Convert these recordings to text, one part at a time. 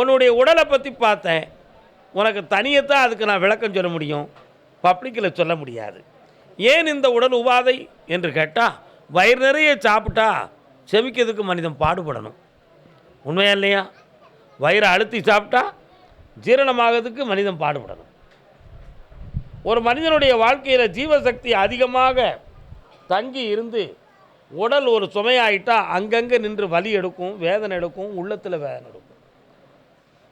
உன்னுடைய உடலை பற்றி பார்த்தேன். உனக்கு தனியத்தான் அதுக்கு நான் விளக்கம் சொல்ல முடியும், பப்ளிக்கில் சொல்ல முடியாது. ஏன் இந்த உடல் உபாதை என்று கேட்டால், வயிறு நிறைய சாப்பிட்டா செமிக்கிறதுக்கு மனிதன் பாடுபடணும். உண்மையா இல்லையா? வயிறை அழுத்தி சாப்பிட்டா ஜீரணமாகிறதுக்கு மனிதன் பாடுபடணும். ஒரு மனிதனுடைய வாழ்க்கையில் ஜீவசக்தி அதிகமாக தங்கி இருந்து உடல் ஒரு சுமையாயிட்டா அங்கங்கே நின்று வலி எடுக்கும், வேதனை எடுக்கும், உள்ளத்தில் வேதனை எடுக்கும்.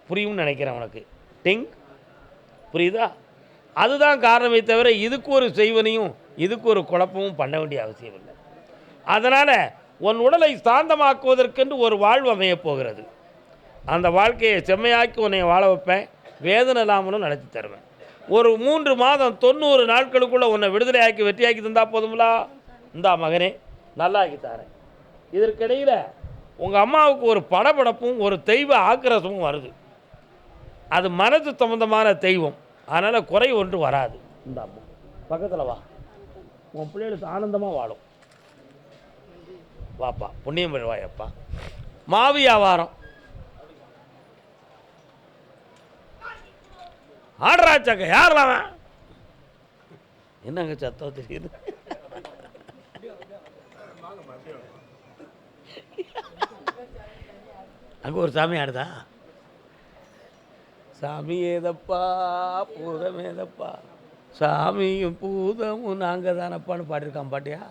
புரியும்னு நினைக்கிறேன் உனக்கு. டிங் புரியுதா? அதுதான் காரணமே தவிர இதுக்கு ஒரு செய்வனையும் இதுக்கு ஒரு குழப்பமும் பண்ண வேண்டிய அவசியம் இல்லை. அதனால் உன் உடலை சாந்தமாக்குவதற்கென்று ஒரு வாழ்வு அமையப் போகிறது. அந்த வாழ்க்கையை செம்மையாக்கி உன்னை வாழ வைப்பேன், வேதனை இல்லாமலும் நடத்தி தருவேன். ஒரு 3 மாதம் 90 நாட்களுக்குள்ளே உன்னை விடுதலையாக்கி வெற்றியாக்கி தந்தால் போதுங்களா? இந்தா மகனே, நல்லா ஆக்கி தரேன். இதற்கிடையில் உங்கள் அம்மாவுக்கு ஒரு படபடப்பும் ஒரு தெய்வ ஆக்கிரசமும் வருது. அது மனது சம்பந்தமான தெய்வம், அதனால் குறை ஒன்று வராது. இந்த அம்மா பக்கத்தில் வா, உன் பிள்ளைகளுக்கு ஆனந்தமாக வாழும். வாப்பா, புண்ணியம் பெறுவாயப்பா. மாவு வியாபாரம் ஆடுறாச்சாக்க யாரெல்லாம் என்னங்க சத்தம் தெரியுது? அங்கே ஒரு சாமி ஆடுதா? சாமி ஏதப்பா பூதம் ஏதப்பா, சாமியும் பூதமும் நாங்கள் தானப்பான்னு பாடியிருக்கான். பாட்டியா?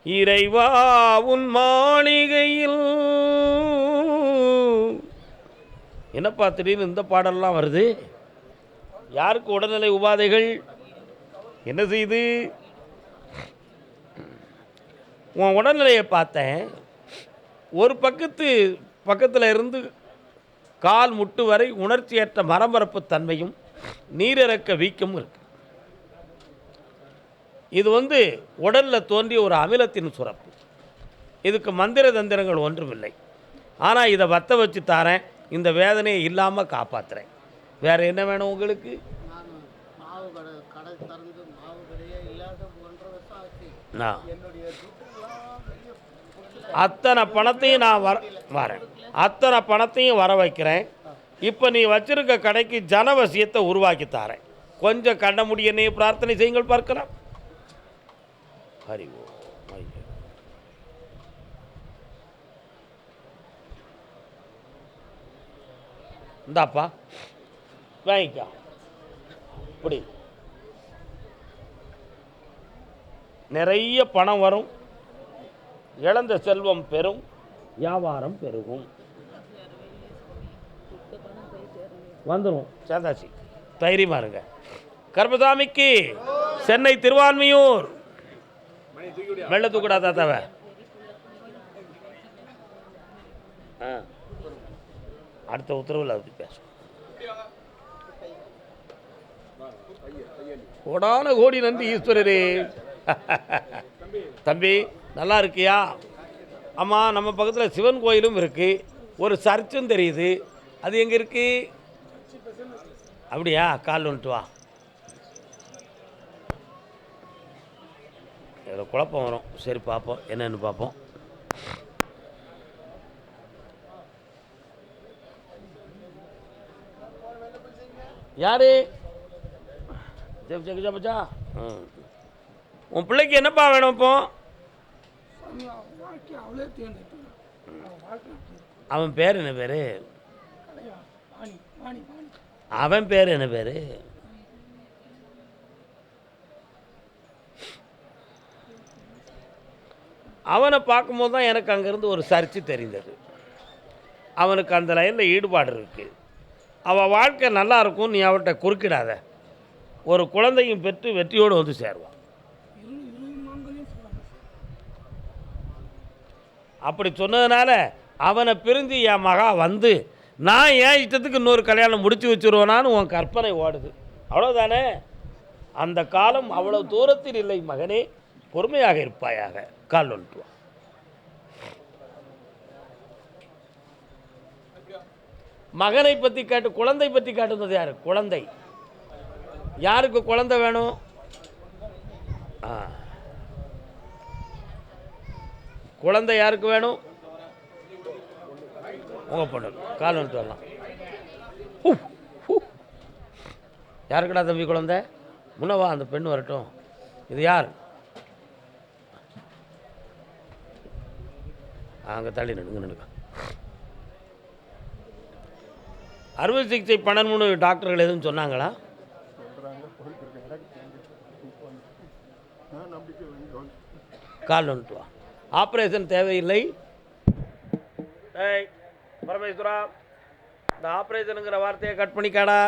இறைவா உன் மாளிகையில் என்னப்பா திடீர்னு இந்த பாடல்லாம் வருது? யாருக்கு உடல்நிலை உபாதைகள் என்ன செய்யுது? உன் உடல்நிலையை பார்த்தேன். ஒரு பக்கத்தில் இருந்து கால் முட்டு வரை உணர்ச்சியற்ற மரமரப்பு தன்மையும் நீரிறக்க வீக்கமும் இருக்கு. இது உடலில் தோன்றிய ஒரு அமிலத்தின் சுரப்பு. இதுக்கு மந்திர தந்திரங்கள் ஒன்றுமில்லை. ஆனால் இதை வத்த வச்சு தாரேன், இந்த வேதனையை இல்லாமல் காப்பாற்றுறேன். வேறு என்ன வேணும் உங்களுக்கு? அத்தனை பணத்தையும் நான் வரேன், அத்தனை பணத்தையும் வர வைக்கிறேன். இப்போ நீ வச்சிருக்க கடைக்கு ஜனவசியத்தை உருவாக்கி தாரேன். கொஞ்சம் கண்ட முடியனே பிரார்த்தனை செய்யுங்கள் பார்க்கலாம். ஹரி ஓ இந்தாப்பா வாங்கிக்கா. இப்படி நிறைய பணம் வரும், இழந்த செல்வம் பெறும், வியாபாரம் பெருகும். வந்துடும், சேந்தாச்சி, தைரியமாக இருங்க. கர்மசாமிக்கு சென்னை திருவான்மியூர் வெள்ள தூக்குடா தாத்தாவை. அடுத்த உத்தரவில் அதை பேசும். கோடான கோடி நன்றி ஈஸ்வரரே. தம்பி நல்லா இருக்கியா? ஆமாம், நம்ம பக்கத்தில் சிவன் கோயிலும் இருக்குது, ஒரு சர்ச்சும் தெரியுது. அது எங்கே இருக்குது? அப்படியா? கால் வந்துட்டு வா. இதில் குழப்பம் வரும். சரி பார்ப்போம், என்னென்னு பார்ப்போம். யாரு? ஜப்பா, உன் பிள்ளைக்கு என்னப்பா வேணும் இப்போ? அவன் பேர் என்ன பேர்? அவன் பேர் என்ன பேர்? அவனை பார்க்கும்போது தான் எனக்கு அங்கேருந்து ஒரு சர்ச்சு தெரிந்தது. அவனுக்கு அந்த லைனில் ஈடுபாடு இருக்குது. அவள் வாழ்க்கை நல்லா இருக்கும், நீ அவர்கிட்ட குறுக்கிடாத. ஒரு குழந்தையும் பெற்று வெற்றியோடு வந்து சேருவான். அப்படி சொன்னதுனால அவனை பிரிஞ்சு என் மகா வந்து நான் ஏன் இஷ்டத்துக்கு இன்னொரு கல்யாணம் முடித்து வச்சுருவேனான்னு உன் கற்பனை ஓடுது, அவ்வளோதானே? அந்த காலம் அவ்வளோ தூரத்தில் இல்லை மகனே, பொறுமையாக இருப்பாயாக. கால் வந்துட்டுவான். மகனை பற்றி கேட்டு குழந்தை பற்றி கேட்டுனது யார்? குழந்தை யாருக்கு குழந்தை வேணும்? குழந்தை யாருக்கு வேணும்? உங்கள் பொண்ணு கால் வந்துட்டு வரலாம். யாருக்கடா தம்பி குழந்தை? முன்னவா அந்த பெண் வரட்டும். இது யார்? அங்கே தள்ளி நடுங்க. அறுவை சிகிச்சை பண்ணணும்னு டாக்டர்கள் எதுவும் சொன்னாங்களா? கால் வந்துட்டு வா. ஆப்ரேஷன் தேவையில்லை. ஏய் பரமேஸ்வரா, இந்த ஆப்ரேஷனுங்கிற வார்த்தையை கட் பண்ணிக்காடா.